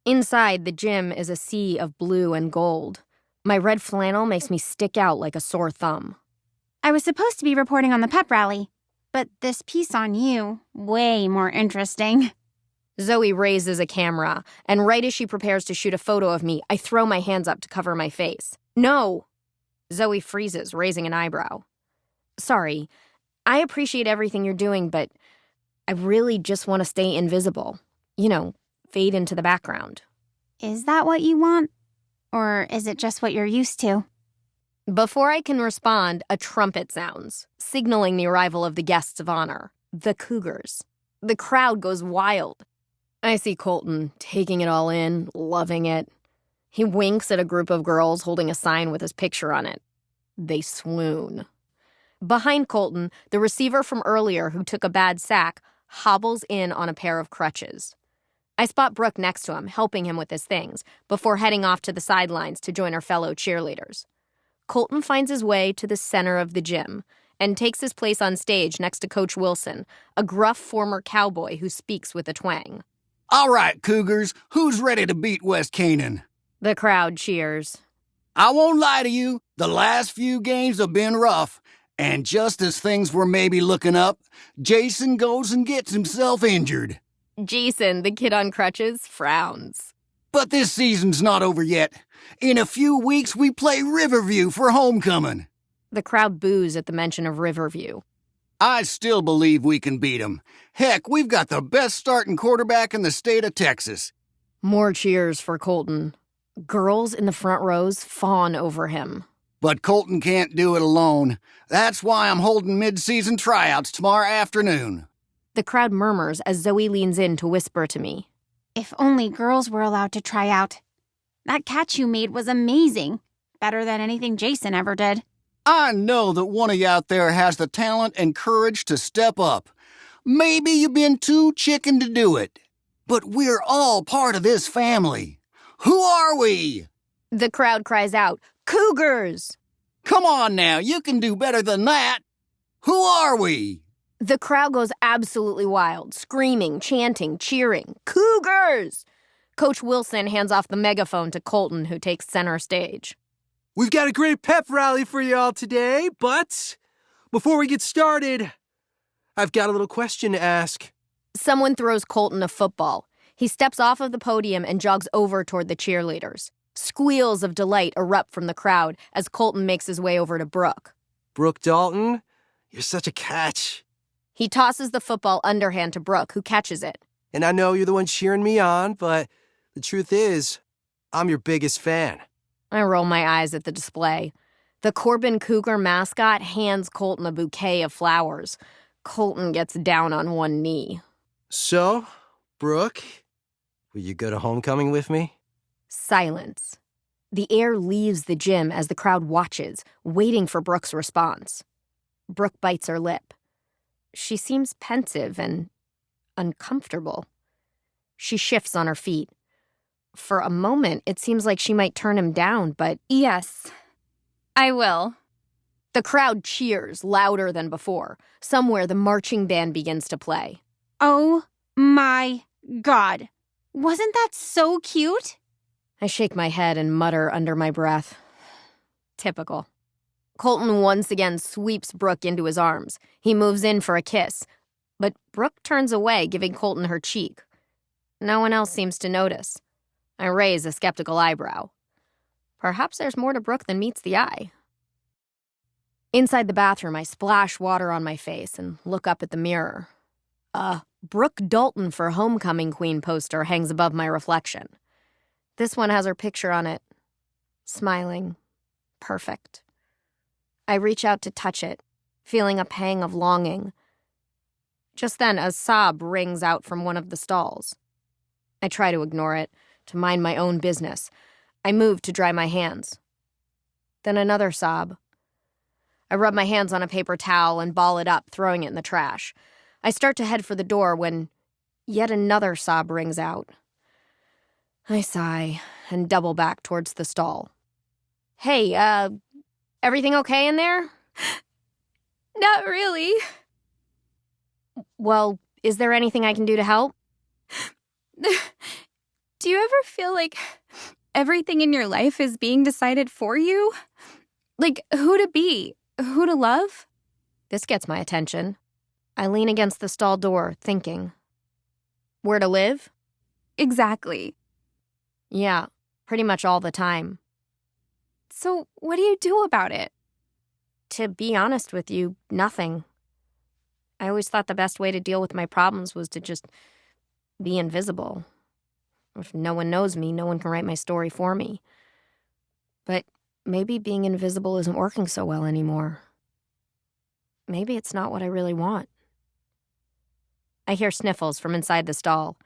Inside, the gym is a sea of blue and gold. My red flannel makes me stick out like a sore thumb. I was supposed to be reporting on the pep rally, but this piece on you, way more interesting. Zoe raises a camera, and right as she prepares to shoot a photo of me, I throw my hands up to cover my face. No! Zoe freezes, raising an eyebrow. Sorry, I appreciate everything you're doing, but I really just want to stay invisible. You know, fade into the background. Is that what you want? Or is it just what you're used to? Before I can respond, a trumpet sounds, signaling the arrival of the guests of honor, the Cougars. The crowd goes wild. I see Colton taking it all in, loving it. He winks at a group of girls holding a sign with his picture on it. They swoon. Behind Colton, the receiver from earlier who took a bad sack hobbles in on a pair of crutches. I spot Brooke next to him, helping him with his things, before heading off to the sidelines to join her fellow cheerleaders. Colton finds his way to the center of the gym and takes his place on stage next to Coach Wilson, a gruff former cowboy who speaks with a twang. All right, Cougars, who's ready to beat West Canaan? The crowd cheers. I won't lie to you, the last few games have been rough, and just as things were maybe looking up, Jason goes and gets himself injured. Jason, the kid on crutches, frowns. But this season's not over yet. In a few weeks, we play Riverview for homecoming. The crowd boos at the mention of Riverview. I still believe we can beat them. Heck, we've got the best starting quarterback in the state of Texas. More cheers for Colton. Girls in the front rows fawn over him. But Colton can't do it alone. That's why I'm holding mid-season tryouts tomorrow afternoon. The crowd murmurs as Zoe leans in to whisper to me. If only girls were allowed to try out. That catch you made was amazing. Better than anything Jason ever did. I know that one of you out there has the talent and courage to step up. Maybe you've been too chicken to do it. But we're all part of this family. Who are we? The crowd cries out, Cougars! Come on now, you can do better than that. Who are we? The crowd goes absolutely wild, screaming, chanting, cheering. Cougars! Coach Wilson hands off the megaphone to Colton, who takes center stage. We've got a great pep rally for y'all today, but before we get started, I've got a little question to ask. Someone throws Colton a football. He steps off of the podium and jogs over toward the cheerleaders. Squeals of delight erupt from the crowd as Colton makes his way over to Brooke. Brooke Dalton, you're such a catch. He tosses the football underhand to Brooke, who catches it. And I know you're the one cheering me on, but the truth is, I'm your biggest fan. I roll my eyes at the display. The Corbin Cougar mascot hands Colton a bouquet of flowers. Colton gets down on one knee. So, Brooke, will you go to homecoming with me? Silence. The air leaves the gym as the crowd watches, waiting for Brooke's response. Brooke bites her lip. She seems pensive and uncomfortable. She shifts on her feet. For a moment, it seems like she might turn him down, but... Yes, I will. The crowd cheers louder than before. Somewhere, the marching band begins to play. Oh my God. Wasn't that so cute? I shake my head and mutter under my breath. Typical. Colton once again sweeps Brooke into his arms. He moves in for a kiss, but Brooke turns away, giving Colton her cheek. No one else seems to notice. I raise a skeptical eyebrow. Perhaps there's more to Brooke than meets the eye. Inside the bathroom, I splash water on my face and look up at the mirror. A Brooke Dalton for Homecoming Queen poster hangs above my reflection. This one has her picture on it. Smiling. Perfect. I reach out to touch it, feeling a pang of longing. Just then, a sob rings out from one of the stalls. I try to ignore it, to mind my own business. I move to dry my hands. Then another sob. I rub my hands on a paper towel and ball it up, throwing it in the trash. I start to head for the door when yet another sob rings out. I sigh and double back towards the stall. Hey, everything okay in there? Not really. Well, is there anything I can do to help? Do you ever feel like everything in your life is being decided for you? Like who to be, who to love? This gets my attention. I lean against the stall door, thinking. Where to live? Exactly. Yeah, pretty much all the time. So what do you do about it? To be honest with you, nothing. I always thought the best way to deal with my problems was to just be invisible. If no one knows me, no one can write my story for me. But maybe being invisible isn't working so well anymore. Maybe it's not what I really want. I hear sniffles from inside the stall.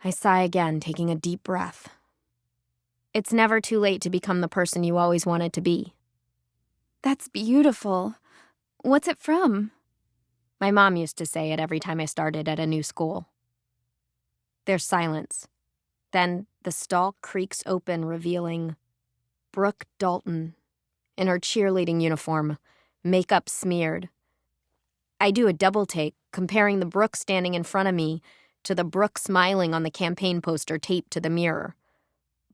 I sigh again, taking a deep breath. It's never too late to become the person you always wanted to be. That's beautiful. What's it from? My mom used to say it every time I started at a new school. There's silence. Then the stall creaks open, revealing Brooke Dalton in her cheerleading uniform, makeup smeared. I do a double take, comparing the Brooke standing in front of me to the Brooke smiling on the campaign poster taped to the mirror.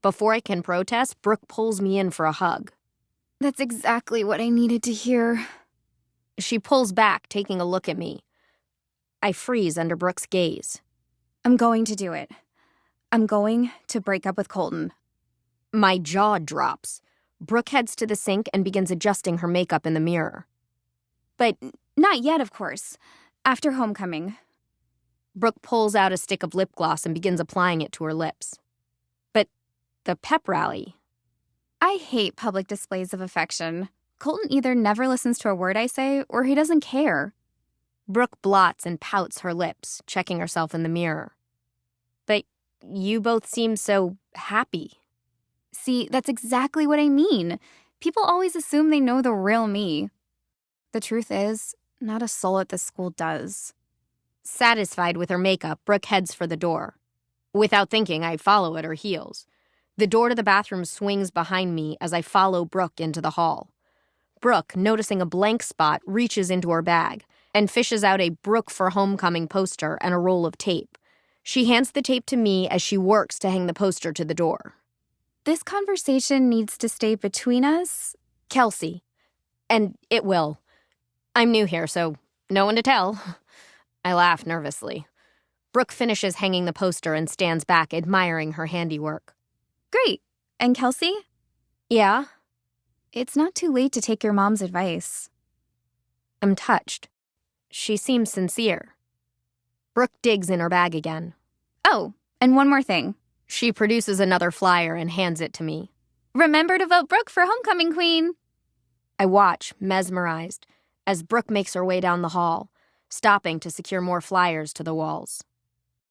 Before I can protest, Brooke pulls me in for a hug. That's exactly what I needed to hear. She pulls back, taking a look at me. I freeze under Brooke's gaze. I'm going to do it. I'm going to break up with Colton. My jaw drops. Brooke heads to the sink and begins adjusting her makeup in the mirror. But not yet, of course. After homecoming. Brooke pulls out a stick of lip gloss and begins applying it to her lips. But the pep rally. I hate public displays of affection. Colton either never listens to a word I say or he doesn't care. Brooke blots and pouts her lips, checking herself in the mirror. But you both seem so happy. See, that's exactly what I mean. People always assume they know the real me. The truth is, not a soul at this school does. Satisfied with her makeup, Brooke heads for the door. Without thinking, I follow at her heels. The door to the bathroom swings behind me as I follow Brooke into the hall. Brooke, noticing a blank spot, reaches into her bag and fishes out a Brooke for Homecoming poster and a roll of tape. She hands the tape to me as she works to hang the poster to the door. This conversation needs to stay between us. Kelsey. And it will. I'm new here, so no one to tell. I laugh nervously. Brooke finishes hanging the poster and stands back, admiring her handiwork. Great. And Kelsey? Yeah? It's not too late to take your mom's advice. I'm touched. She seems sincere. Brooke digs in her bag again. Oh, and one more thing. She produces another flyer and hands it to me. Remember to vote Brooke for Homecoming Queen. I watch, mesmerized, as Brooke makes her way down the hall, stopping to secure more flyers to the walls.